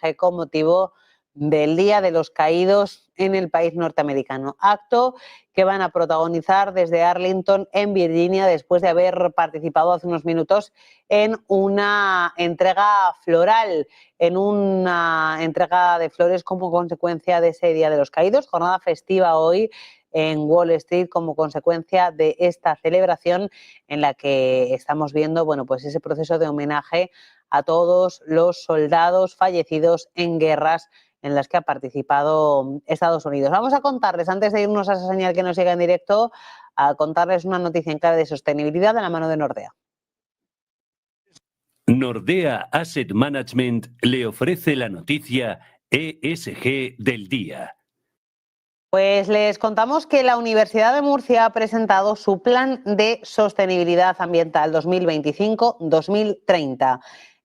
homenaje con motivo del Día de los Caídos en el país norteamericano. Acto que van a protagonizar desde Arlington, en Virginia, después de haber participado hace unos minutos en una entrega floral, en una entrega de flores como consecuencia de ese Día de los Caídos. Jornada festiva hoy en Wall Street como consecuencia de esta celebración en la que estamos viendo, bueno, pues ese proceso de homenaje a todos los soldados fallecidos en guerras en las que ha participado Estados Unidos. Vamos a contarles, antes de irnos a esa señal que nos llega en directo, a contarles una noticia en clave de sostenibilidad de la mano de Nordea. Nordea Asset Management le ofrece la noticia ESG del día. Pues les contamos que la Universidad de Murcia ha presentado su plan de sostenibilidad ambiental 2025-2030.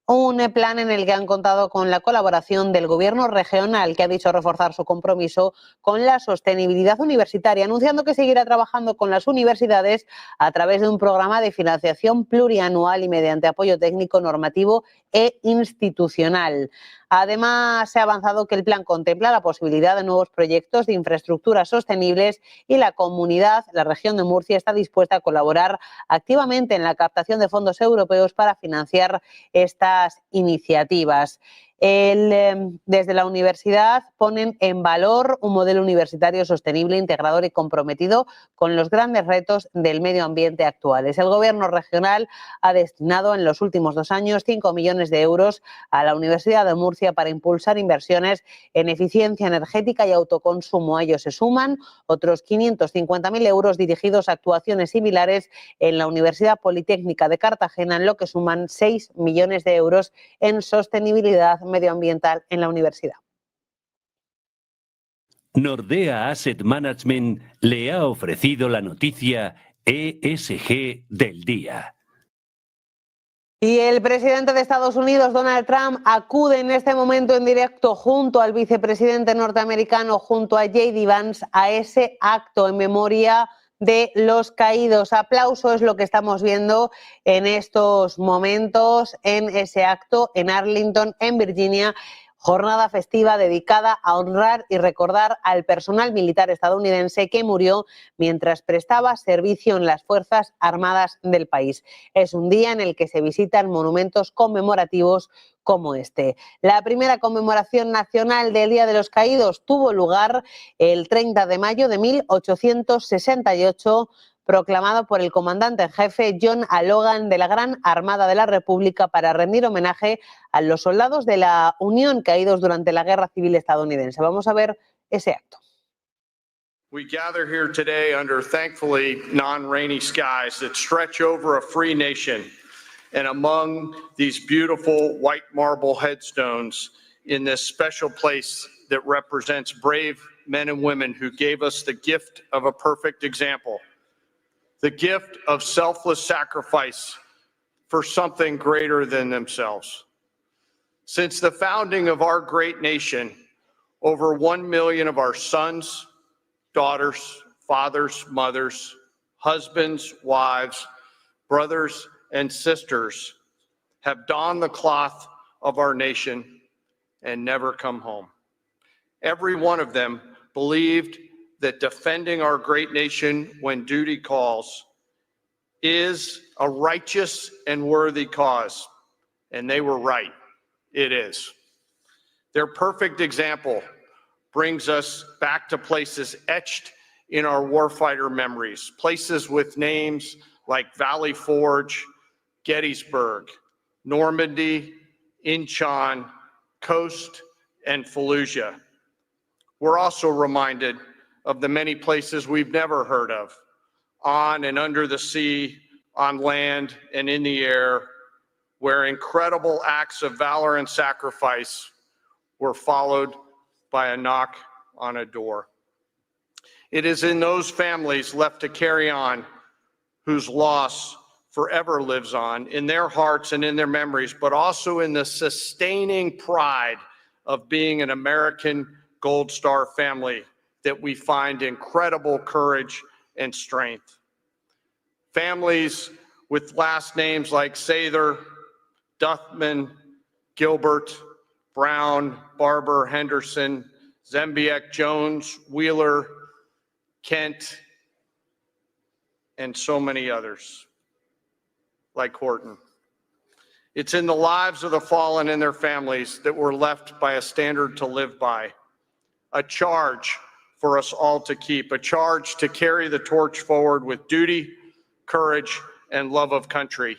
Un plan en el que han contado con la colaboración del Gobierno regional, que ha dicho reforzar su compromiso con la sostenibilidad universitaria, anunciando que seguirá trabajando con las universidades a través de un programa de financiación plurianual y mediante apoyo técnico, normativo e institucional. Además, se ha avanzado que el plan contempla la posibilidad de nuevos proyectos de infraestructuras sostenibles y la comunidad, la región de Murcia, está dispuesta a colaborar activamente en la captación de fondos europeos para financiar estas iniciativas. Desde la universidad ponen en valor un modelo universitario sostenible, integrador y comprometido con los grandes retos del medio ambiente actuales. El Gobierno regional ha destinado en los últimos 2 años 5 millones de euros a la Universidad de Murcia para impulsar inversiones en eficiencia energética y autoconsumo. A ello se suman otros 550.000 euros dirigidos a actuaciones similares en la Universidad Politécnica de Cartagena, en lo que suman 6 millones de euros en sostenibilidad medioambiental en la universidad. Nordea Asset Management le ha ofrecido la noticia ESG del día. Y el presidente de Estados Unidos, Donald Trump, acude en este momento en directo junto al vicepresidente norteamericano, junto a J.D. Vance, a ese acto en memoria de los caídos. Aplauso es lo que estamos viendo en estos momentos en ese acto en Arlington, en Virginia. Jornada festiva dedicada a honrar y recordar al personal militar estadounidense que murió mientras prestaba servicio en las Fuerzas Armadas del país. Es un día en el que se visitan monumentos conmemorativos como este. La primera conmemoración nacional del Día de los Caídos tuvo lugar el 30 de mayo de 1868, proclamado por el comandante en jefe John A. Logan de la Gran Armada de la República para rendir homenaje a los soldados de la Unión caídos durante la Guerra Civil estadounidense. Vamos a ver ese acto. We gather here today under thankfully non-rainy skies that stretch over a free nation, and among these beautiful white marble headstones in this special place that represents brave men and women who gave us the gift of a perfect example. The gift of selfless sacrifice for something greater than themselves. Since the founding of our great nation, over 1 million of our sons, daughters, fathers, mothers, husbands, wives, brothers, and sisters have donned the cloth of our nation and never come home. Every one of them believed that defending our great nation when duty calls is a righteous and worthy cause. And they were right. It is. Their perfect example brings us back to places etched in our warfighter memories, places with names like Valley Forge, Gettysburg, Normandy, Incheon, Coast, and Fallujah. We're also reminded of the many places we've never heard of, on and under the sea, on land and in the air, where incredible acts of valor and sacrifice were followed by a knock on a door. It is in those families left to carry on whose loss forever lives on in their hearts and in their memories, but also in the sustaining pride of being an American Gold Star family that we find incredible courage and strength. Families with last names like Sather, Duthman, Gilbert, Brown, Barber, Henderson, Zembiek, Jones, Wheeler, Kent, and so many others, like Horton. It's in the lives of the fallen and their families that we're left by a standard to live by, a charge for us all to keep, a charge to carry the torch forward with duty, courage, and love of country.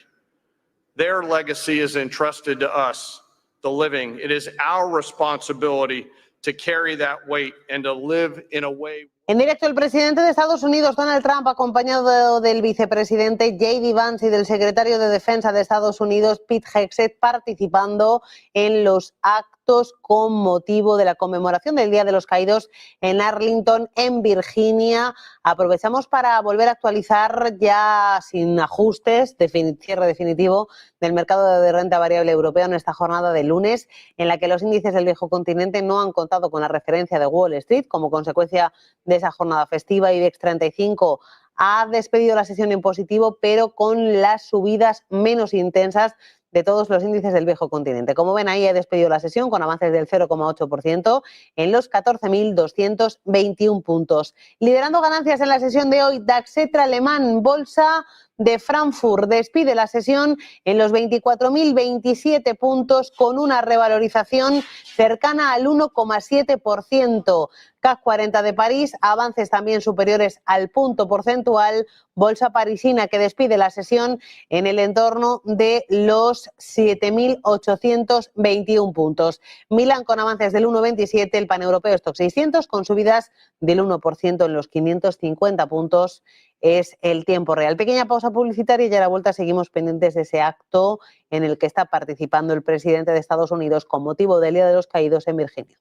Their legacy is entrusted to us, the living. It is our responsibility to carry that weight and to live in a way. En directo, el presidente de Estados Unidos, Donald Trump, acompañado del vicepresidente J.D. Vance y del secretario de Defensa de Estados Unidos, Pete Hegseth, participando en los actos con motivo de la conmemoración del Día de los Caídos en Arlington, en Virginia. Aprovechamos para volver a actualizar, ya sin ajustes, cierre definitivo del mercado de renta variable europeo en esta jornada de lunes, en la que los índices del viejo continente no han contado con la referencia de Wall Street como consecuencia de esa jornada festiva. IBEX 35 ha despedido la sesión en positivo, pero con las subidas menos intensas de todos los índices del viejo continente. Como ven, ahí ha despedido la sesión con avances del 0,8% en los 14.221 puntos. Liderando ganancias en la sesión de hoy, DAX alemán, bolsa de Frankfurt, despide la sesión en los 24.027 puntos con una revalorización cercana al 1,7%. CAC 40 de París, avances también superiores al punto porcentual. Bolsa parisina que despide la sesión en el entorno de los 7.821 puntos. Milán con avances del 1,27, el paneuropeo Stock 600 con subidas del 1% en los 550 puntos. Es el tiempo real. Pequeña pausa publicitaria y a la vuelta seguimos pendientes de ese acto en el que está participando el presidente de Estados Unidos con motivo del Día de los Caídos en Virginia.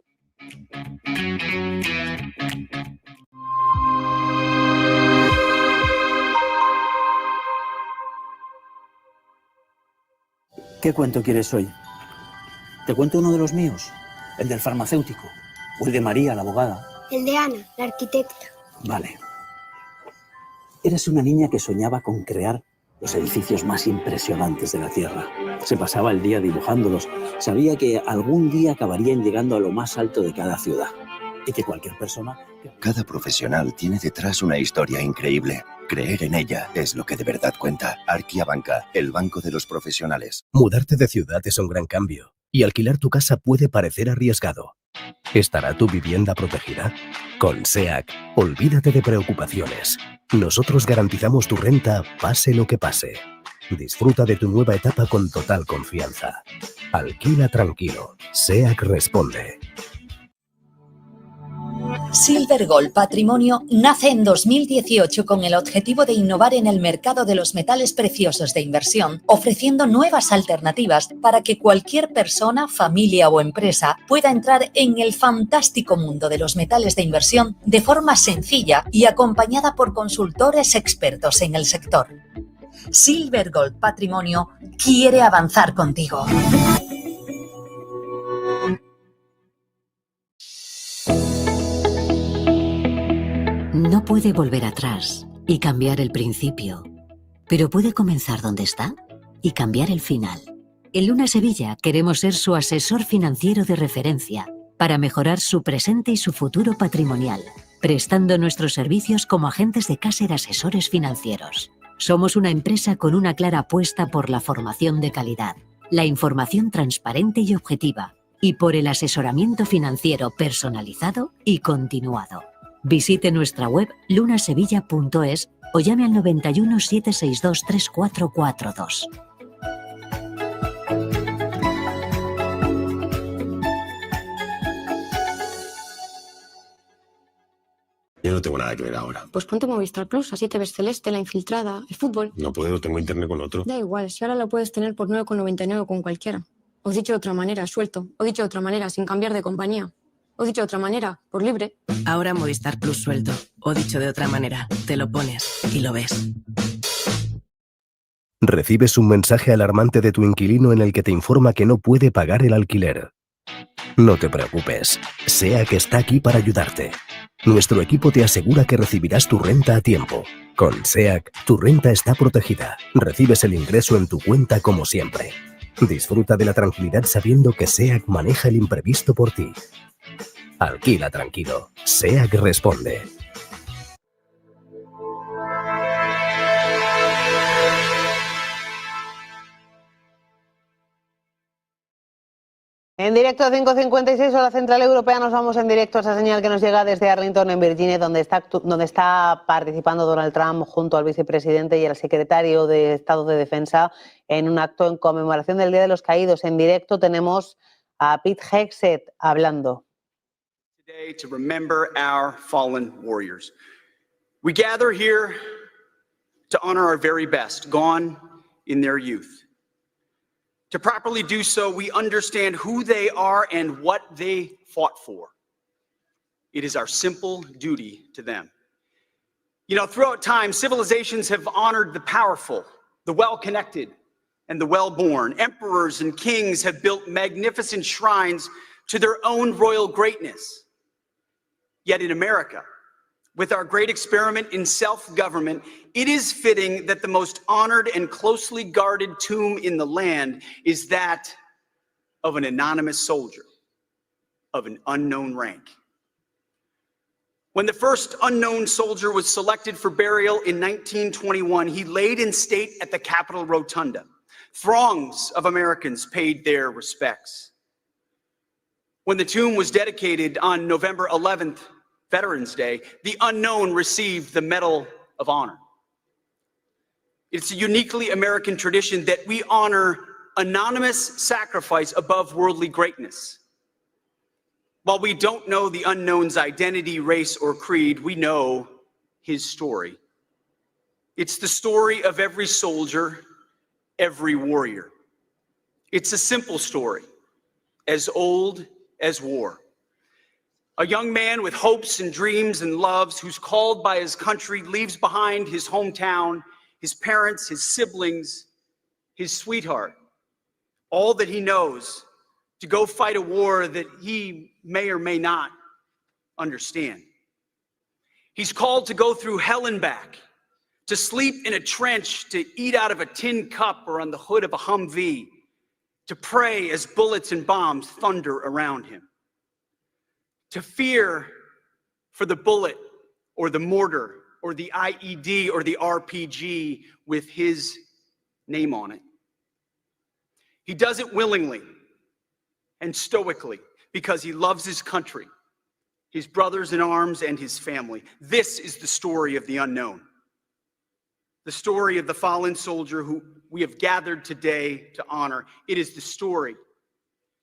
¿Qué cuento quieres hoy? ¿Te cuento uno de los míos? ¿El del farmacéutico? ¿O el de María, la abogada? El de Ana, la arquitecta. Vale. Eras una niña que soñaba con crear los edificios más impresionantes de la Tierra. Se pasaba el día dibujándolos. Sabía que algún día acabarían llegando a lo más alto de cada ciudad. Y que cualquier persona... Cada profesional tiene detrás una historia increíble. Creer en ella es lo que de verdad cuenta. Arquia Banca, el banco de los profesionales. Mudarte de ciudad es un gran cambio y alquilar tu casa puede parecer arriesgado. ¿Estará tu vivienda protegida? Con SEAC, olvídate de preocupaciones. Nosotros garantizamos tu renta, pase lo que pase. Disfruta de tu nueva etapa con total confianza. Alquila tranquilo. SEAC responde. Silver Gold Patrimonio nace en 2018 con el objetivo de innovar en el mercado de los metales preciosos de inversión, ofreciendo nuevas alternativas para que cualquier persona, familia o empresa pueda entrar en el fantástico mundo de los metales de inversión de forma sencilla y acompañada por consultores expertos en el sector. Silver Gold Patrimonio quiere avanzar contigo. No puede volver atrás y cambiar el principio, pero puede comenzar donde está y cambiar el final. En Luna Sevilla queremos ser su asesor financiero de referencia para mejorar su presente y su futuro patrimonial, prestando nuestros servicios como agentes de Caser Asesores Financieros. Somos una empresa con una clara apuesta por la formación de calidad, la información transparente y objetiva, y por el asesoramiento financiero personalizado y continuado. Visite nuestra web lunasevilla.es o llame al 91 762 3442. Yo no tengo nada que ver ahora. Pues ponte Movistar Plus, así te ves Celeste, La Infiltrada, el fútbol. No puedo, tengo internet con otro. Da igual, si ahora lo puedes tener por 9,99 con cualquiera. O dicho de otra manera, suelto. O dicho de otra manera, sin cambiar de compañía. O dicho de otra manera, por libre. Ahora Movistar Plus suelto. O dicho de otra manera, te lo pones y lo ves. Recibes un mensaje alarmante de tu inquilino en el que te informa que no puede pagar el alquiler. No te preocupes, SEAC está aquí para ayudarte. Nuestro equipo te asegura que recibirás tu renta a tiempo. Con SEAC, tu renta está protegida. Recibes el ingreso en tu cuenta como siempre. Disfruta de la tranquilidad sabiendo que SEAT maneja el imprevisto por ti. Alquila tranquilo. SEAT responde. En directo a 5:56, hora central europea, nos vamos en directo a esa señal que nos llega desde Arlington, en Virginia, donde está participando Donald Trump junto al vicepresidente y al secretario de Estado de Defensa en un acto en conmemoración del Día de los Caídos. En directo tenemos a Pete Hegseth hablando. Today to remember our fallen warriors. We gather here to honor our very best, gone in their youth. To properly do so, we understand who they are and what they fought for. It is our simple duty to them. You know, throughout time, civilizations have honored the powerful, the well-connected, and the well-born. Emperors and kings have built magnificent shrines to their own royal greatness. Yet in America, with our great experiment in self-government, it is fitting that the most honored and closely guarded tomb in the land is that of an anonymous soldier of an unknown rank. When the first unknown soldier was selected for burial in 1921, he laid in state at the Capitol Rotunda. Throngs of Americans paid their respects. When the tomb was dedicated on November 11th, Veterans Day, the unknown received the Medal of Honor. It's a uniquely American tradition that we honor anonymous sacrifice above worldly greatness. While we don't know the unknown's identity, race, or creed, we know his story. It's the story of every soldier, every warrior. It's a simple story, as old as war. A young man with hopes and dreams and loves, who's called by his country, leaves behind his hometown, his parents, his siblings, his sweetheart, all that he knows, to go fight a war that he may or may not understand. He's called to go through hell and back, to sleep in a trench, to eat out of a tin cup or on the hood of a Humvee, to pray as bullets and bombs thunder around him. To fear for the bullet or the mortar or the IED or the RPG with his name on it. He does it willingly and stoically because he loves his country, his brothers in arms, and his family. This is the story of the unknown. The story of the fallen soldier who we have gathered today to honor. It is the story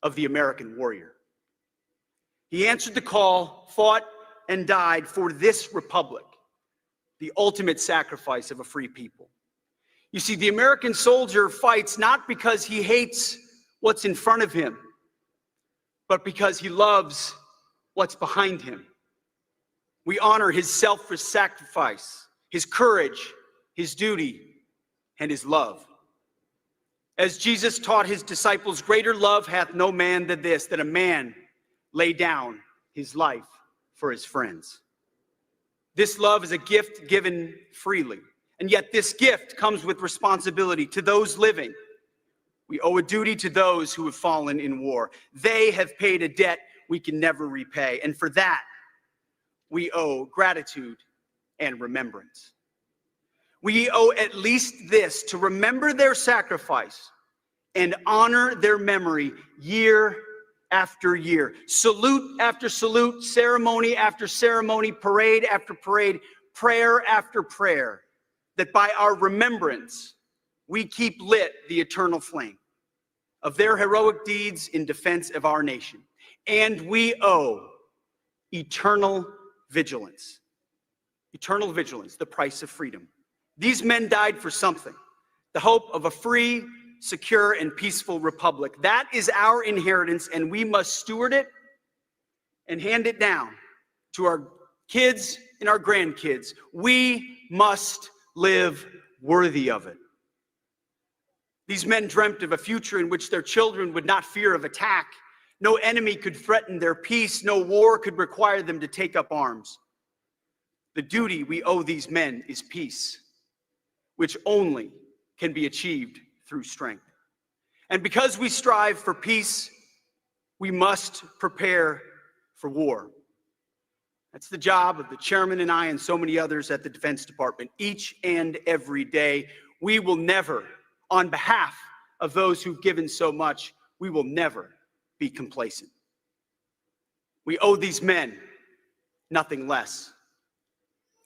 of the American warrior. He answered the call, fought, and died for this republic, the ultimate sacrifice of a free people. You see, the American soldier fights not because he hates what's in front of him, but because he loves what's behind him. We honor his self-sacrifice, his courage, his duty, and his love. As Jesus taught his disciples, greater love hath no man than this, that a man lay down his life for his friends. This love is a gift given freely, and yet this gift comes with responsibility to those living. We owe a duty to those who have fallen in war. They have paid a debt we can never repay, and for that, we owe gratitude and remembrance. We owe at least this, to remember their sacrifice and honor their memory year after year, salute after salute, ceremony after ceremony, parade after parade, prayer after prayer, that by our remembrance, we keep lit the eternal flame of their heroic deeds in defense of our nation. And we owe eternal vigilance. Eternal vigilance, the price of freedom. These men died for something, the hope of a free, secure, and peaceful republic. That is our inheritance, and we must steward it and hand it down to our kids and our grandkids. We must live worthy of it. These men dreamt of a future in which their children would not fear of attack. No enemy could threaten their peace. No war could require them to take up arms. The duty we owe these men is peace, which only can be achieved through strength. And because we strive for peace, we must prepare for war. That's the job of the chairman and I and so many others at the Defense Department. Each and every day, we will never, on behalf of those who've given so much, we will never be complacent. We owe these men nothing less.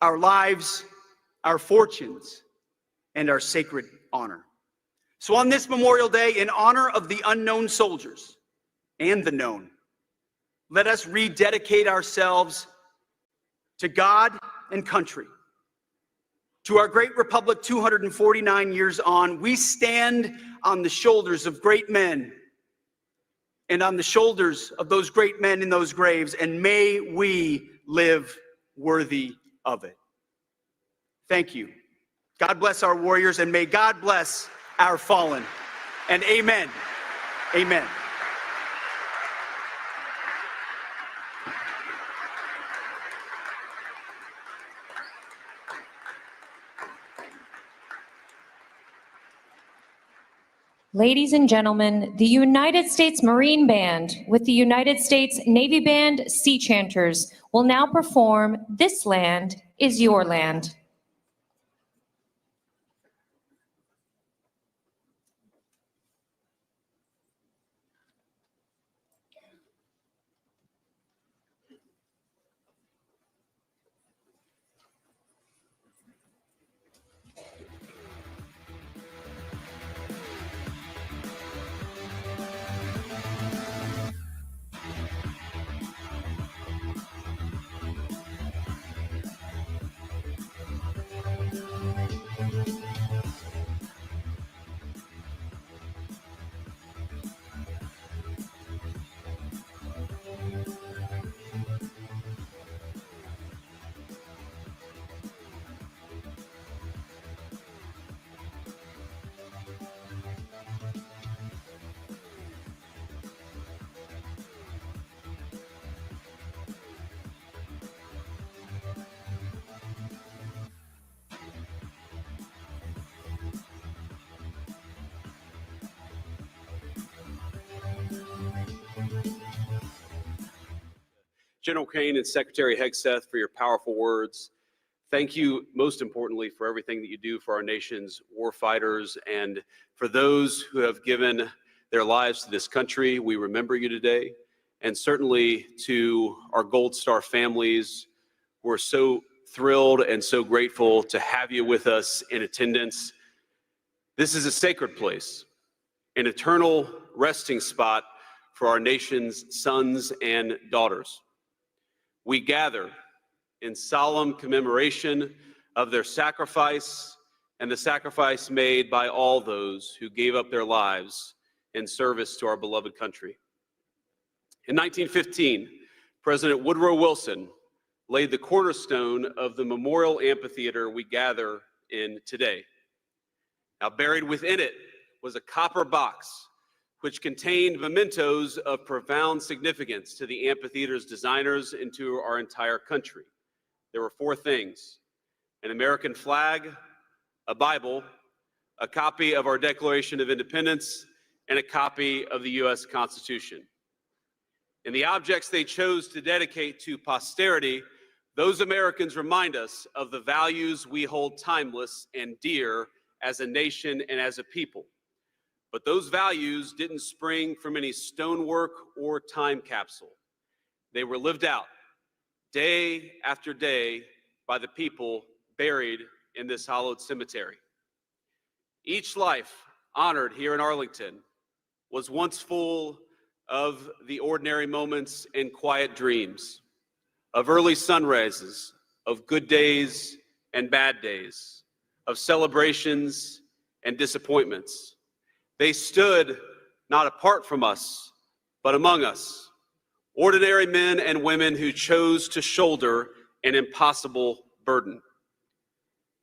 Our lives, our fortunes, and our sacred honor. So on this Memorial Day, in honor of the unknown soldiers and the known, let us rededicate ourselves to God and country. To our great republic 249 years on, we stand on the shoulders of great men and on the shoulders of those great men in those graves, and may we live worthy of it. Thank you. God bless our warriors, and may God bless our fallen. And amen. Amen. Ladies and gentlemen, the United States Marine Band with the United States Navy Band Sea Chanters will now perform "This Land Is Your Land." General Kane and Secretary Hegseth, for your powerful words. Thank you, most importantly, for everything that you do for our nation's war fighters and for those who have given their lives to this country. We remember you today. And certainly to our Gold Star families, we're so thrilled and so grateful to have you with us in attendance. This is a sacred place, an eternal resting spot for our nation's sons and daughters. We gather in solemn commemoration of their sacrifice and the sacrifice made by all those who gave up their lives in service to our beloved country. In 1915, President Woodrow Wilson laid the cornerstone of the memorial amphitheater we gather in today. Now, buried within it was a copper box which contained mementos of profound significance to the amphitheater's designers and to our entire country. There were four things: an American flag, a Bible, a copy of our Declaration of Independence, and a copy of the U.S. Constitution. In the objects they chose to dedicate to posterity, those Americans remind us of the values we hold timeless and dear as a nation and as a people. But those values didn't spring from any stonework or time capsule. They were lived out day after day by the people buried in this hallowed cemetery. Each life honored here in Arlington was once full of the ordinary moments and quiet dreams, of early sunrises, of good days and bad days, of celebrations and disappointments. They stood not apart from us, but among us, ordinary men and women who chose to shoulder an impossible burden.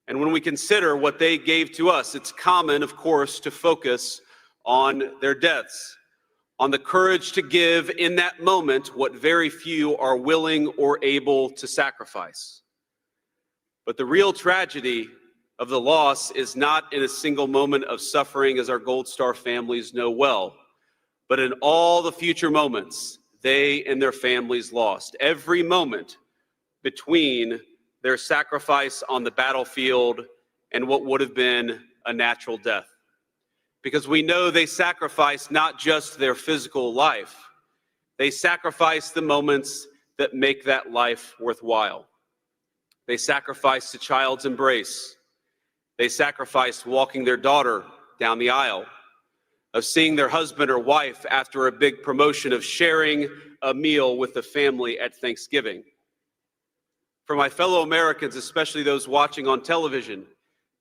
And when we consider what they gave to us, it's common, of course, to focus on their deaths, on the courage to give in that moment what very few are willing or able to sacrifice. But the real tragedy of the loss is not in a single moment of suffering, as our Gold Star families know well, but in all the future moments they and their families lost. Every moment between their sacrifice on the battlefield and what would have been a natural death. Because we know they sacrificed not just their physical life, they sacrificed the moments that make that life worthwhile. They sacrificed a child's embrace. They sacrificed walking their daughter down the aisle, of seeing their husband or wife after a big promotion, of sharing a meal with the family at Thanksgiving. For my fellow Americans, especially those watching on television,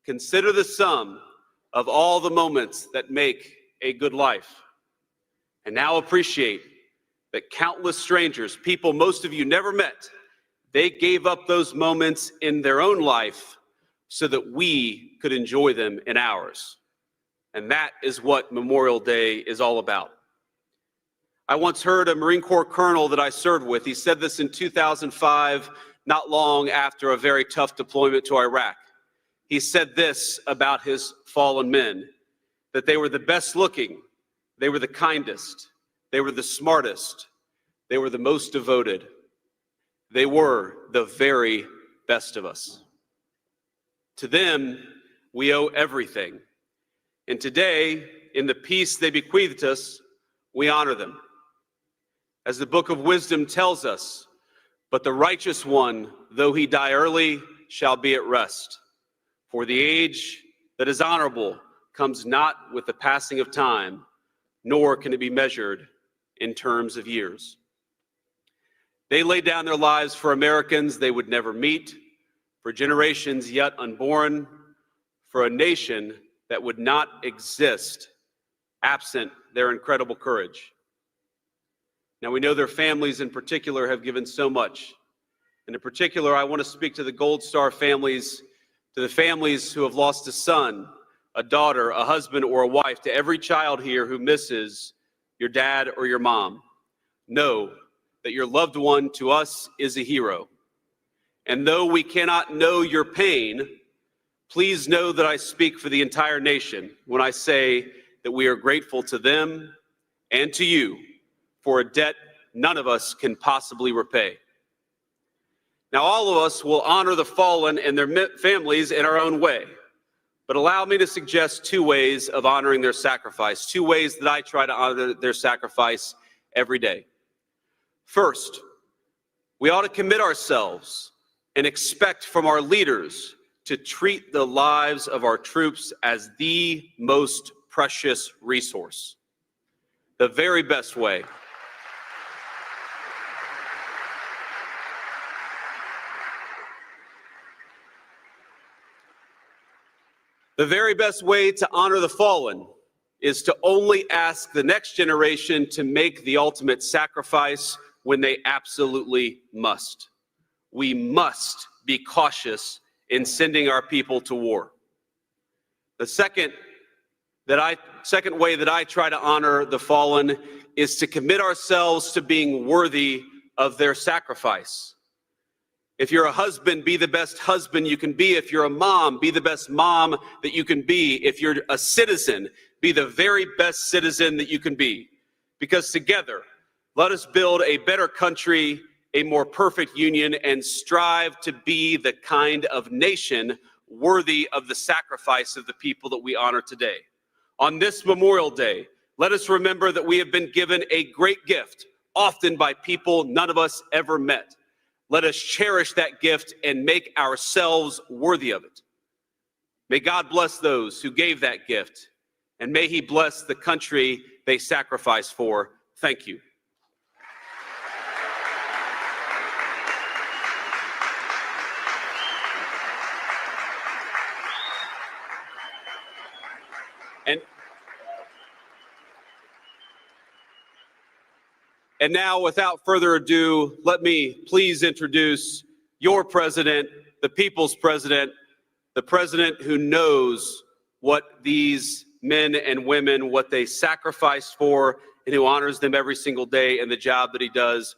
consider the sum of all the moments that make a good life. And now appreciate that countless strangers, people most of you never met, they gave up those moments in their own life so that we could enjoy them in ours. And that is what Memorial Day is all about. I once heard a Marine Corps colonel that I served with, he said this in 2005, not long after a very tough deployment to Iraq. He said this about his fallen men, that they were the best looking, they were the kindest, they were the smartest, they were the most devoted. They were the very best of us. To them, we owe everything. And today, in the peace they bequeathed us, we honor them. As the Book of Wisdom tells us, but the righteous one, though he die early, shall be at rest. For the age that is honorable comes not with the passing of time, nor can it be measured in terms of years. They laid down their lives for Americans they would never meet, for generations yet unborn, for a nation that would not exist absent their incredible courage. Now, we know their families in particular have given so much. And in particular, I want to speak to the Gold Star families, to the families who have lost a son, a daughter, a husband, or a wife, to every child here who misses your dad or your mom. Know that your loved one to us is a hero. And though we cannot know your pain, please know that I speak for the entire nation when I say that we are grateful to them and to you for a debt none of us can possibly repay. Now, all of us will honor the fallen and their families in our own way, but allow me to suggest two ways of honoring their sacrifice, two ways that I try to honor their sacrifice every day. First, we ought to commit ourselves and expect from our leaders to treat the lives of our troops as the most precious resource. The very best way. The very best way to honor the fallen is to only ask the next generation to make the ultimate sacrifice when they absolutely must. We must be cautious in sending our people to war. The second way that I try to honor the fallen is to commit ourselves to being worthy of their sacrifice. If you're a husband, be the best husband you can be. If you're a mom, be the best mom that you can be. If you're a citizen, be the very best citizen that you can be. Because together, let us build a better country, a more perfect union, and strive to be the kind of nation worthy of the sacrifice of the people that we honor today. On this Memorial Day, let us remember that we have been given a great gift, often by people none of us ever met. Let us cherish that gift and make ourselves worthy of it. May God bless those who gave that gift, and may He bless the country they sacrificed for. Thank you. And now, without further ado, let me please introduce your president, the people's president, the president who knows what these men and women, what they sacrificed for, and who honors them every single day in the job that he does,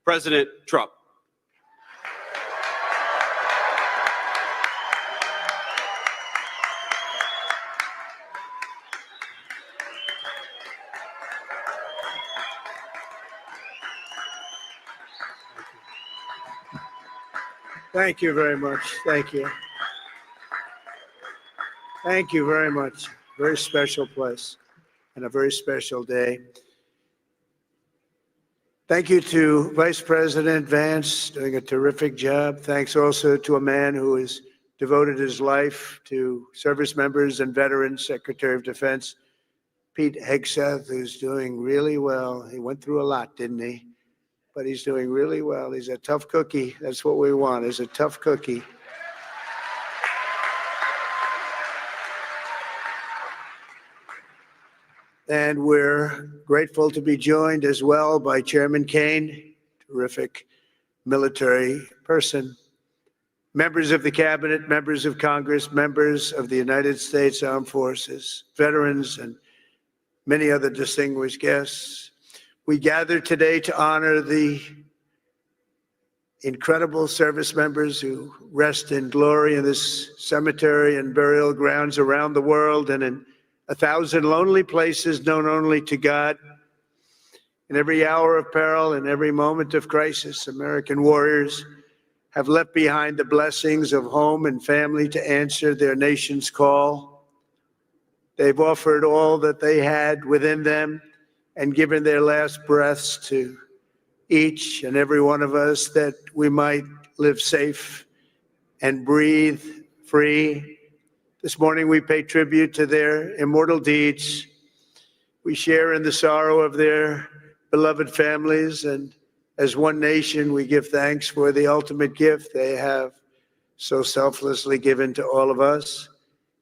President Trump. Thank you very much. Thank you. Thank you very much. Very special place and a very special day. Thank you to Vice President Vance, doing a terrific job. Thanks also to a man who has devoted his life to service members and veterans, Secretary of Defense Pete Hegseth, who's doing really well. He went through a lot, didn't he? But he's doing really well. He's a tough cookie. That's what we want, is a tough cookie. And we're grateful to be joined as well by Chairman Kane, terrific military person, members of the cabinet, members of Congress, members of the United States Armed Forces, veterans, and many other distinguished guests. We gather today to honor the incredible service members who rest in glory in this cemetery and burial grounds around the world and in 1,000 lonely places known only to God. In every hour of peril, in every moment of crisis, American warriors have left behind the blessings of home and family to answer their nation's call. They've offered all that they had within them and given their last breaths to each and every one of us that we might live safe and breathe free. This morning we pay tribute to their immortal deeds. We share in the sorrow of their beloved families, and as one nation we give thanks for the ultimate gift they have so selflessly given to all of us.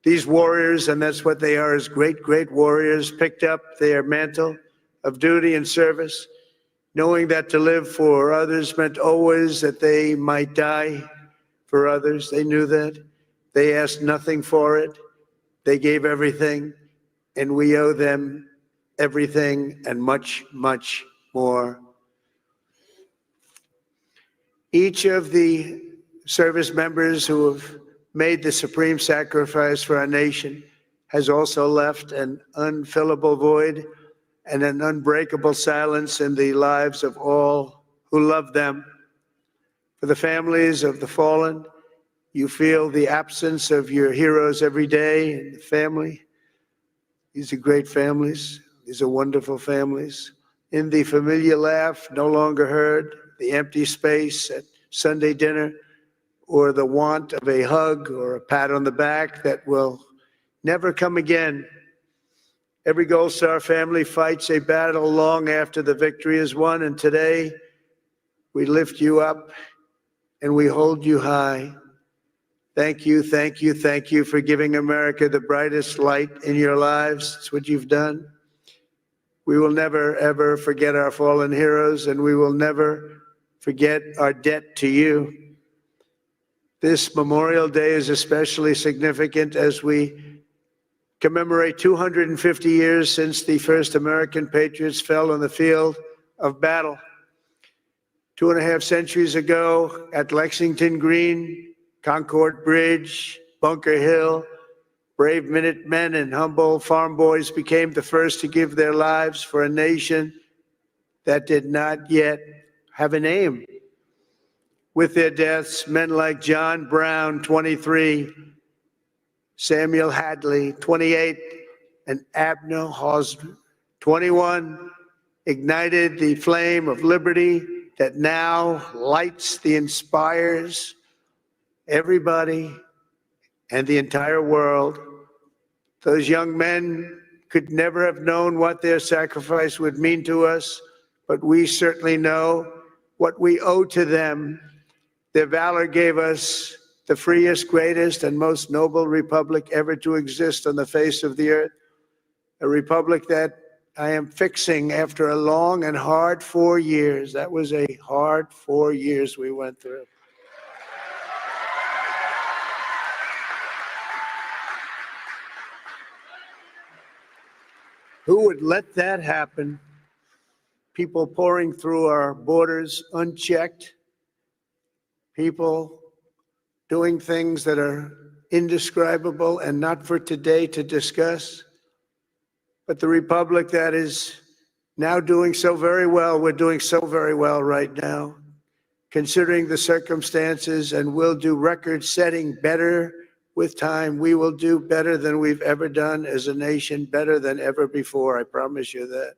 These warriors, and that's what they are, as great, great warriors, picked up their mantle of duty and service, knowing that to live for others meant always that they might die for others. They knew that. They asked nothing for it. They gave everything, and we owe them everything and much, much more. Each of the service members who have made the supreme sacrifice for our nation has also left an unfillable void and an unbreakable silence in the lives of all who love them. For the families of the fallen, you feel the absence of your heroes every day in the family. These are great families. These are wonderful families. In the familiar laugh no longer heard, the empty space at Sunday dinner, or the want of a hug or a pat on the back that will never come again. Every Gold Star family fights a battle long after the victory is won, and today we lift you up and we hold you high. Thank you, thank you, thank you for giving America the brightest light in your lives. It's what you've done. We will never, ever forget our fallen heroes, and we will never forget our debt to you. This Memorial Day is especially significant as we commemorate 250 years since the first American patriots fell on the field of battle. 2.5 centuries ago at Lexington Green, Concord Bridge, Bunker Hill, brave Minutemen and humble farm boys became the first to give their lives for a nation that did not yet have a name. With their deaths, men like John Brown, 23, Samuel Hadley, 28, and Abner Hosmer, 21, ignited the flame of liberty that now lights inspires everybody and the entire world. Those young men could never have known what their sacrifice would mean to us, but we certainly know what we owe to them. Their valor gave us the freest, greatest, and most noble republic ever to exist on the face of the earth, a republic that I am fixing after a long and hard 4 years. That was a hard 4 years we went through. Who would let that happen? People pouring through our borders unchecked, people doing things that are indescribable and not for today to discuss. But the republic that is now doing so very well, we're doing so very well right now, considering the circumstances, and we'll do record-setting better with time. We will do better than we've ever done as a nation, better than ever before. I promise you that.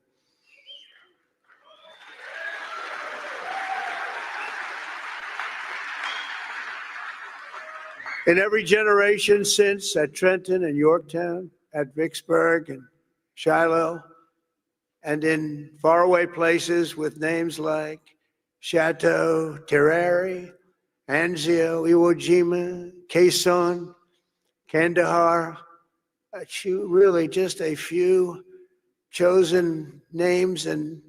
In every generation since, at Trenton and Yorktown, at Vicksburg and Shiloh, and in faraway places with names like Chateau, Terrari, Anzio, Iwo Jima, Quezon, Kandahar, really just a few chosen names, and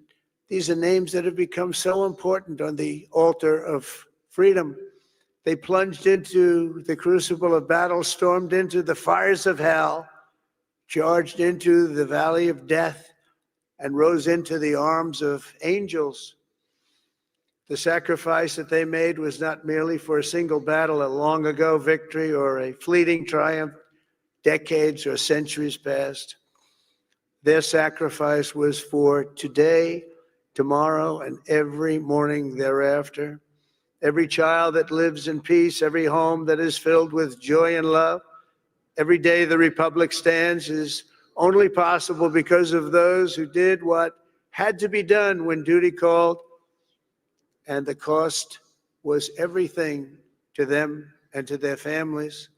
these are names that have become so important on the altar of freedom. They plunged into the crucible of battle, stormed into the fires of hell, charged into the valley of death, and rose into the arms of angels. The sacrifice that they made was not merely for a single battle, a long ago victory, or a fleeting triumph, decades or centuries past. Their sacrifice was for today, tomorrow, and every morning thereafter. Every child that lives in peace, every home that is filled with joy and love, every day the Republic stands is only possible because of those who did what had to be done when duty called, and the cost was everything to them and to their families.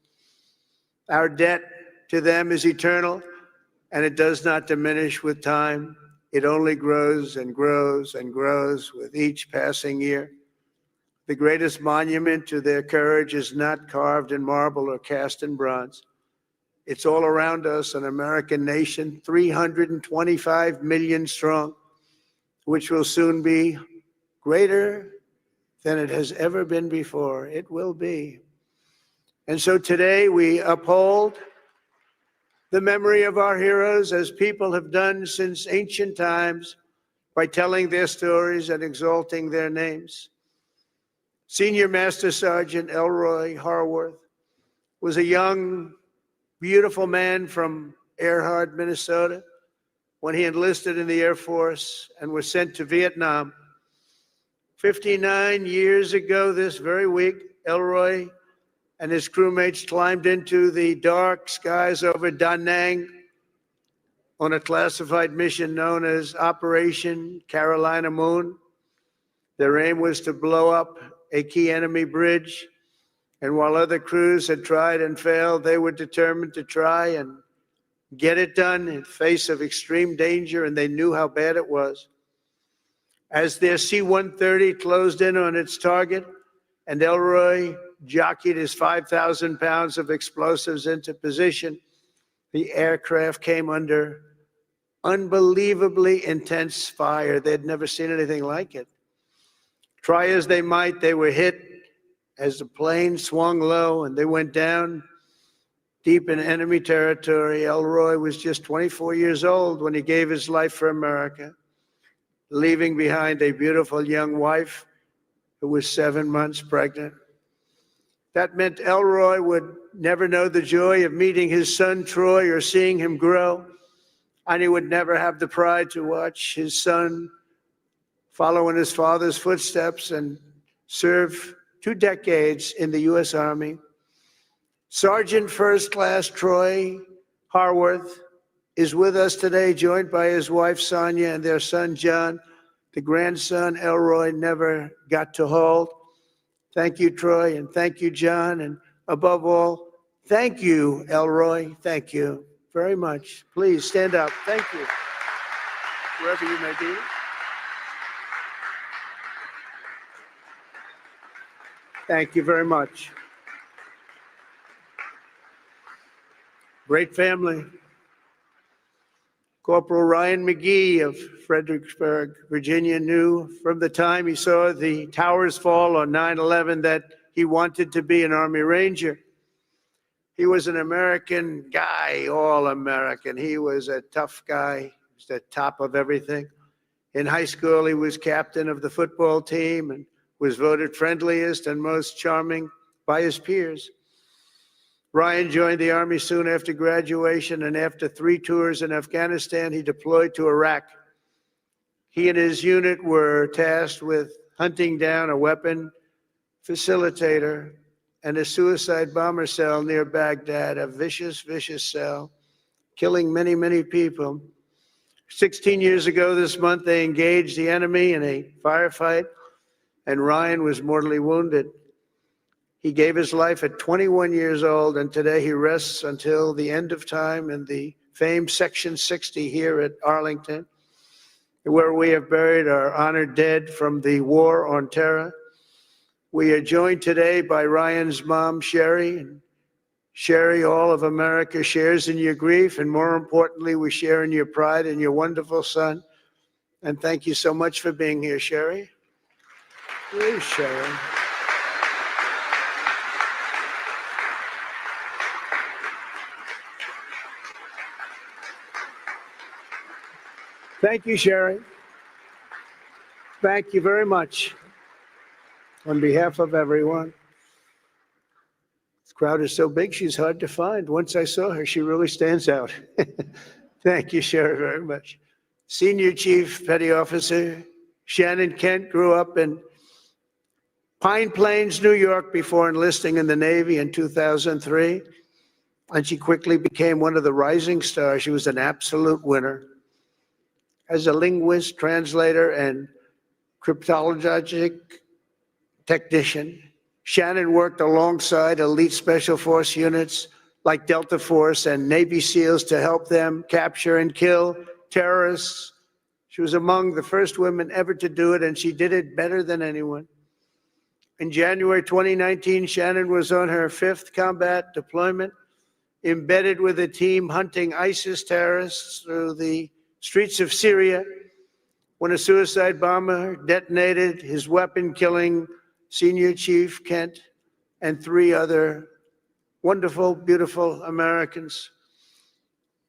Our debt to them is eternal, and it does not diminish with time. It only grows and grows and grows with each passing year. The greatest monument to their courage is not carved in marble or cast in bronze. It's all around us, an American nation, 325 million strong, which will soon be greater than it has ever been before. It will be. And so today we uphold the memory of our heroes as people have done since ancient times by telling their stories and exalting their names. Senior Master Sergeant Elroy Harworth was a young, beautiful man from Earhart, Minnesota, when he enlisted in the Air Force and was sent to Vietnam. 59 years ago this very week, Elroy and his crewmates climbed into the dark skies over Da Nang on a classified mission known as Operation Carolina Moon. Their aim was to blow up a key enemy bridge, and while other crews had tried and failed, they were determined to try and get it done in face of extreme danger, and they knew how bad it was. As their C-130 closed in on its target, and Elroy jockeyed his 5,000 pounds of explosives into position, the aircraft came under unbelievably intense fire. They'd never seen anything like it. Try as they might, they were hit as the plane swung low and they went down deep in enemy territory. Elroy was just 24 years old when he gave his life for America, leaving behind a beautiful young wife who was 7 months pregnant. That meant Elroy would never know the joy of meeting his son Troy or seeing him grow, and he would never have the pride to watch his son follow in his father's footsteps and serve 2 decades in the U.S. Army. Sergeant First Class Troy Harworth is with us today, joined by his wife Sonia and their son John, the grandson Elroy never got to hold. Thank you, Troy, and thank you, John, and above all, thank you, Elroy. Thank you very much. Please stand up. Thank you, wherever you may be. Thank you very much. Great family. Corporal Ryan McGee of Fredericksburg, Virginia, knew from the time he saw the towers fall on 9/11 that he wanted to be an Army Ranger. He was an American guy, all American. He was a tough guy. He was the top of everything. In high school, he was captain of the football team and was voted friendliest and most charming by his peers. Ryan joined the Army soon after graduation, and after 3 tours in Afghanistan, he deployed to Iraq. He and his unit were tasked with hunting down a weapon facilitator and a suicide bomber cell near Baghdad, a vicious, vicious cell, killing many, many people. 16 years ago this month, they engaged the enemy in a firefight, and Ryan was mortally wounded. He gave his life at 21 years old, and today he rests until the end of time in the famed Section 60 here at Arlington, where we have buried our honored dead from the war on terror. We are joined today by Ryan's mom, Sherry. And Sherry, all of America shares in your grief, and more importantly, we share in your pride in your wonderful son. And thank you so much for being here, Sherry. Please, Sherry. Thank you, Sherry. Thank you very much. On behalf of everyone. This crowd is so big, she's hard to find. Once I saw her, she really stands out. Thank you, Sherry, very much. Senior Chief Petty Officer Shannon Kent grew up in Pine Plains, New York, before enlisting in the Navy in 2003. And she quickly became one of the rising stars. She was an absolute winner. As a linguist, translator, and cryptologic technician, Shannon worked alongside elite special force units like Delta Force and Navy SEALs to help them capture and kill terrorists. She was among the first women ever to do it, and she did it better than anyone. In January 2019, Shannon was on her 5th combat deployment, embedded with a team hunting ISIS terrorists through the streets of Syria, when a suicide bomber detonated his weapon, killing Senior Chief Kent and 3 other wonderful, beautiful Americans.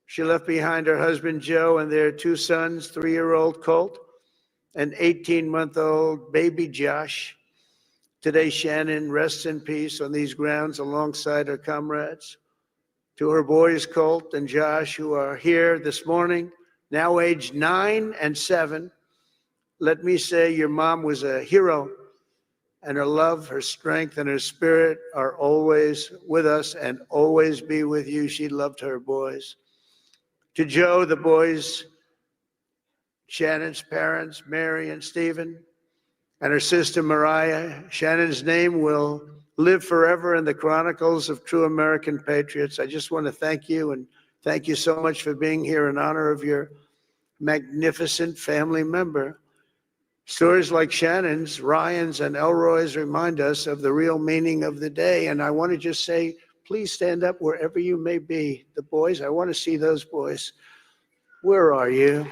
She left behind her husband, Joe, and their 2 sons, 3-year-old Colt and 18-month-old baby Josh. Today, Shannon rests in peace on these grounds alongside her comrades. To her boys, Colt and Josh, who are here this morning, now aged 9 and 7, let me say your mom was a hero, and her love, her strength, and her spirit are always with us and always be with you. She loved her boys. To Joe, the boys, Shannon's parents, Mary and Stephen, and her sister Mariah, Shannon's name will live forever in the chronicles of true American patriots. I just want to thank you, and thank you so much for being here in honor of your magnificent family member. Stories like Shannon's, Ryan's, and Elroy's remind us of the real meaning of the day. And I want to just say, please stand up wherever you may be. The boys, I want to see those boys. Where are you?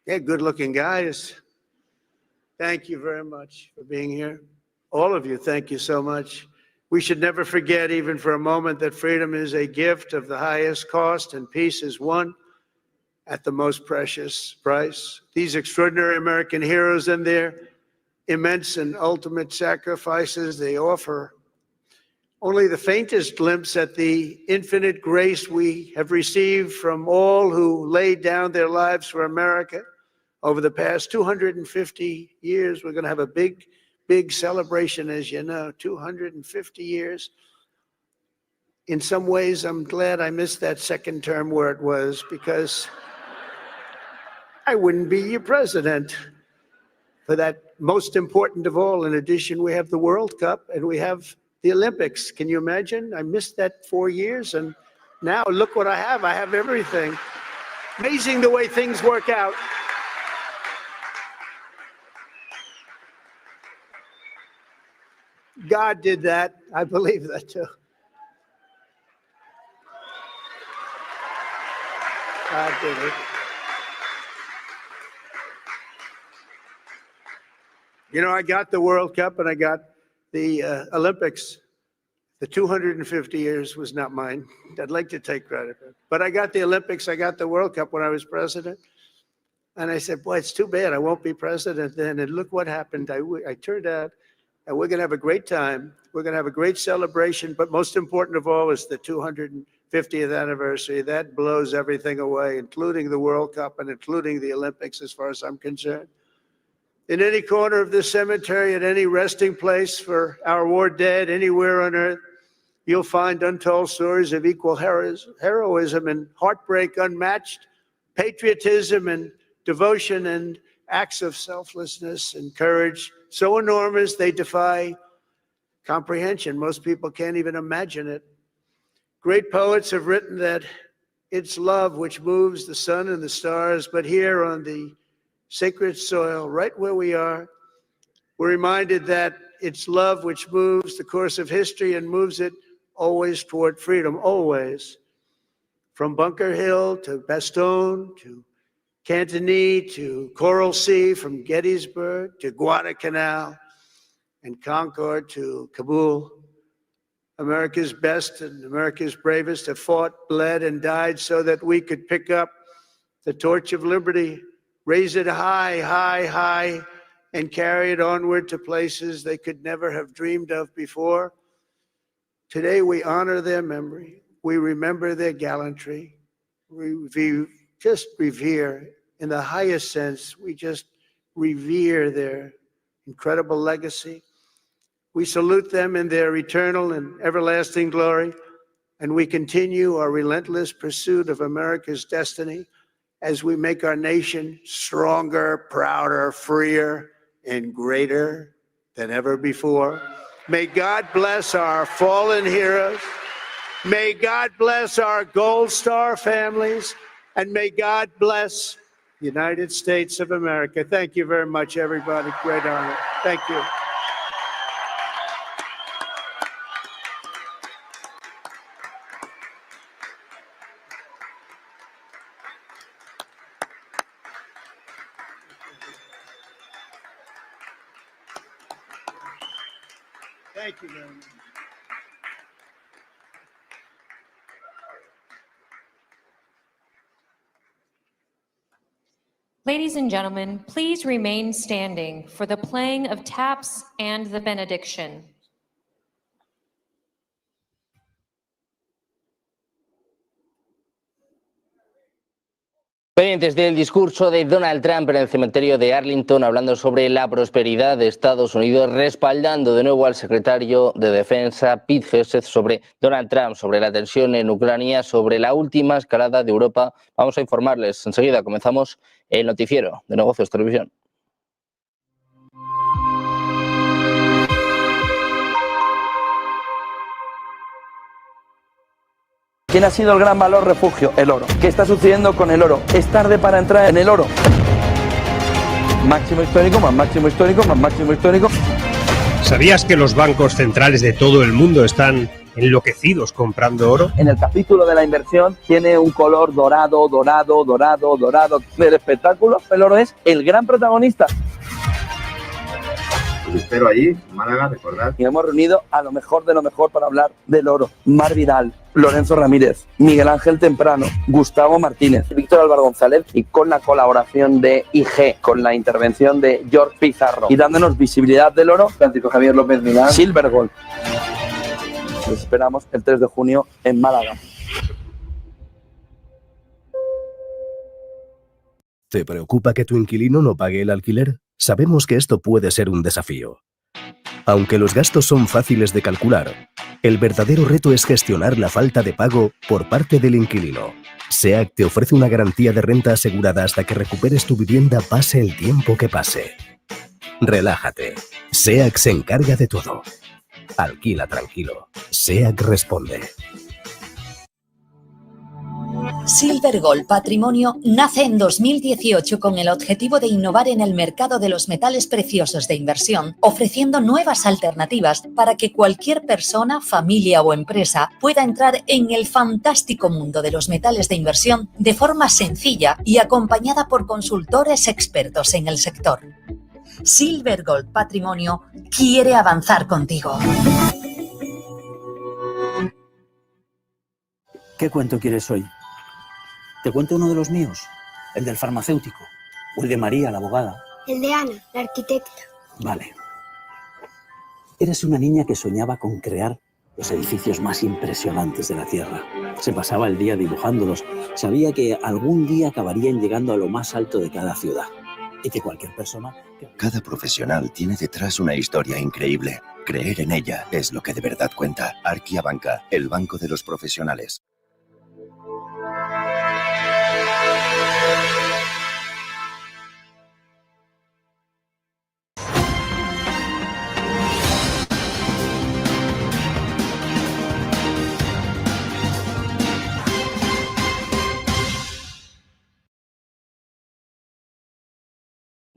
Yeah, good-looking guys. Thank you very much for being here. All of you, thank you so much. We should never forget, even for a moment, that freedom is a gift of the highest cost and peace is won at the most precious price. These extraordinary American heroes and their immense and ultimate sacrifices, they offer only the faintest glimpse at the infinite grace we have received from all who laid down their lives for America. Over the past 250 years, we're going to have a big, big celebration, as you know, 250 years. In some ways, I'm glad I missed that second term where it was, because I wouldn't be your president. For that most important of all, in addition, we have the World Cup and we have the Olympics. Can you imagine? I missed that 4 years, and now look what I have. I have everything. Amazing the way things work out. God did that. I believe that too. God did it. You know, I got the World Cup and I got the Olympics. The 250 years was not mine. I'd like to take credit for it. But I got the Olympics, I got the World Cup when I was president. And I said, boy, it's too bad I won't be president then. And look what happened. I turned out, and we're going to have a great time. We're going to have a great celebration. But most important of all is the 250th anniversary. That blows everything away, including the World Cup and including the Olympics, as far as I'm concerned. In any corner of this cemetery, at any resting place for our war dead, anywhere on earth, you'll find untold stories of equal heroism and heartbreak unmatched, patriotism and devotion and acts of selflessness and courage so enormous they defy comprehension. Most people can't even imagine it. Great poets have written that it's love which moves the sun and the stars, but here on the sacred soil, right where we are, we're reminded that it's love which moves the course of history and moves it always toward freedom, always. From Bunker Hill to Bastogne to Cantigny to Coral Sea, from Gettysburg to Guadalcanal and Concord to Kabul. America's best and America's bravest have fought, bled, and died so that we could pick up the torch of liberty, raise it high, high, high, and carry it onward to places they could never have dreamed of before. Today, we honor their memory. We remember their gallantry. We just revere, in the highest sense, we just revere their incredible legacy. We salute them in their eternal and everlasting glory, and we continue our relentless pursuit of America's destiny as we make our nation stronger, prouder, freer, and greater than ever before. May God bless our fallen heroes. May God bless our Gold Star families. And may God bless the United States of America. Thank you very much, everybody. Great honor. Thank you. Thank you very much. Ladies and gentlemen, please remain standing for the playing of taps and the benediction. Pendientes del discurso de Donald Trump en el cementerio de Arlington, hablando sobre la prosperidad de Estados Unidos, respaldando de nuevo al secretario de Defensa, Pete Hegseth, sobre Donald Trump, sobre la tensión en Ucrania, sobre la última escalada de Europa. Vamos a informarles enseguida. Comenzamos el noticiero de Negocios Televisión. ¿Quién ha sido el gran valor refugio? El oro. ¿Qué está sucediendo con el oro? ¿Es tarde para entrar en el oro? Máximo histórico, más máximo histórico, más máximo histórico. ¿Sabías que los bancos centrales de todo el mundo están enloquecidos comprando oro? En el capítulo de la inversión tiene un color dorado, dorado, dorado, dorado del espectáculo. El oro es el gran protagonista. Os espero allí, Málaga, recordad. Y hemos reunido a lo mejor de lo mejor para hablar del oro. Mar Vidal, Lorenzo Ramírez, Miguel Ángel Temprano, Gustavo Martínez, Víctor Álvaro González, y con la colaboración de IG, con la intervención de George Pizarro, y dándonos visibilidad del oro, Francisco Javier López Milán, Silver Gold. Los esperamos el 3 de junio en Málaga. ¿Te preocupa que tu inquilino no pague el alquiler? Sabemos que esto puede ser un desafío. Aunque los gastos son fáciles de calcular, el verdadero reto es gestionar la falta de pago por parte del inquilino. SEAC te ofrece una garantía de renta asegurada hasta que recuperes tu vivienda, pase el tiempo que pase. Relájate. SEAC se encarga de todo. Alquila tranquilo. SEAC responde. Silver Gold Patrimonio nace en 2018 con el objetivo de innovar en el mercado de los metales preciosos de inversión, ofreciendo nuevas alternativas para que cualquier persona, familia o empresa pueda entrar en el fantástico mundo de los metales de inversión de forma sencilla y acompañada por consultores expertos en el sector. Silver Gold Patrimonio quiere avanzar contigo. ¿Qué cuento quieres hoy? ¿Te cuento uno de los míos? ¿El del farmacéutico? ¿O el de María, la abogada? El de Ana, la arquitecta. Vale. Eres una niña que soñaba con crear los edificios más impresionantes de la Tierra. Se pasaba el día dibujándolos. Sabía que algún día acabarían llegando a lo más alto de cada ciudad. Y que cualquier persona... Cada profesional tiene detrás una historia increíble. Creer en ella es lo que de verdad cuenta. Banca, el banco de los profesionales.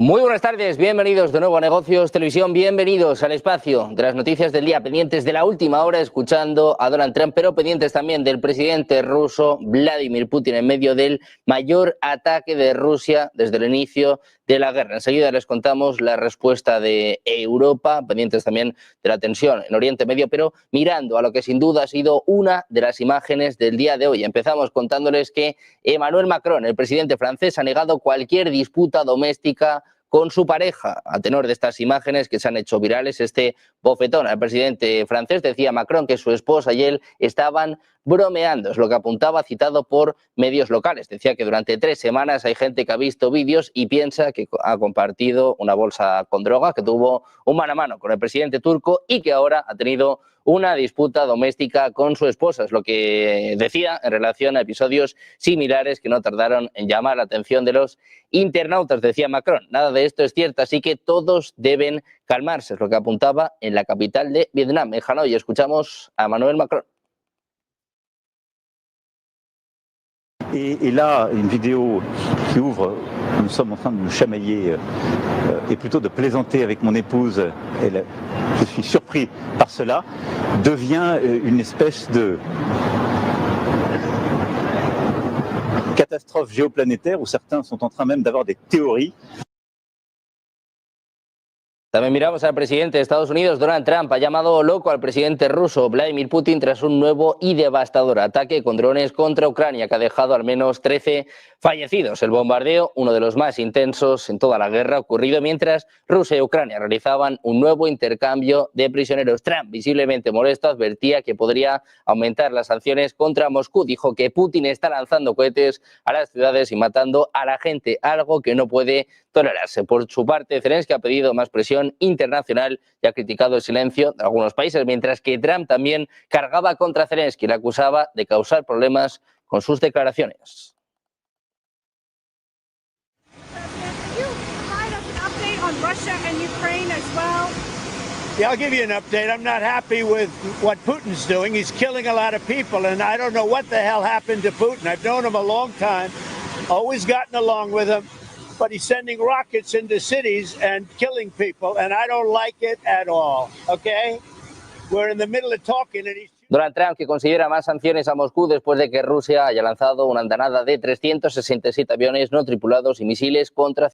Muy buenas tardes, bienvenidos de nuevo a Negocios Televisión, bienvenidos al espacio de las noticias del día, pendientes de la última hora, escuchando a Donald Trump, pero pendientes también del presidente ruso Vladimir Putin en medio del mayor ataque de Rusia desde el inicio de la guerra. Enseguida les contamos la respuesta de Europa, pendientes también de la tensión en Oriente Medio, pero mirando a lo que sin duda ha sido una de las imágenes del día de hoy. Empezamos contándoles que Emmanuel Macron, el presidente francés, ha negado cualquier disputa doméstica con su pareja. A tenor de estas imágenes que se han hecho virales, este bofetón al presidente francés, decía Macron que su esposa y él estaban bromeando, es lo que apuntaba, citado por medios locales. Decía que durante 3 semanas hay gente que ha visto vídeos y piensa que ha compartido una bolsa con droga, que tuvo un mano a mano con el presidente turco y que ahora ha tenido una disputa doméstica con su esposa. Es lo que decía en relación a episodios similares que no tardaron en llamar la atención de los internautas. Decía Macron, nada de esto es cierto, así que todos deben calmarse. Es lo que apuntaba en la capital de Vietnam, en Hanoi. Escuchamos a Emmanuel Macron. Et là, une vidéo qui ouvre, nous sommes en train de nous chamailler et plutôt de plaisanter avec mon épouse, je suis surpris par cela, devient une espèce de catastrophe géoplanétaire où certains sont en train même d'avoir des théories. También miramos al presidente de Estados Unidos, Donald Trump. Ha llamado loco al presidente ruso Vladimir Putin tras un nuevo y devastador ataque con drones contra Ucrania que ha dejado al menos 13 fallecidos. El bombardeo, uno de los más intensos en toda la guerra, ha ocurrido mientras Rusia y Ucrania realizaban un nuevo intercambio de prisioneros. Trump, visiblemente molesto, advertía que podría aumentar las sanciones contra Moscú. Dijo que Putin está lanzando cohetes a las ciudades y matando a la gente, algo que no puede tolerarse. Por su parte, Zelensky ha pedido más presión internacional y ha criticado el silencio de algunos países, mientras que Trump también cargaba contra Zelensky, le acusaba de causar problemas con sus declaraciones. Yeah, I'll give you an update. I'm not happy with what Putin's doing. He's killing a lot of people, and I don't know what the hell happened to Putin. I've known him a long time, always gotten along with him, but he's sending rockets into cities and killing people, and I don't like it at all, okay? We're in the middle of talking, and he's... Donald Trump, que considera más sanciones a Moscú después de que Rusia haya lanzado una andanada de 367 aviones no tripulados y misiles contra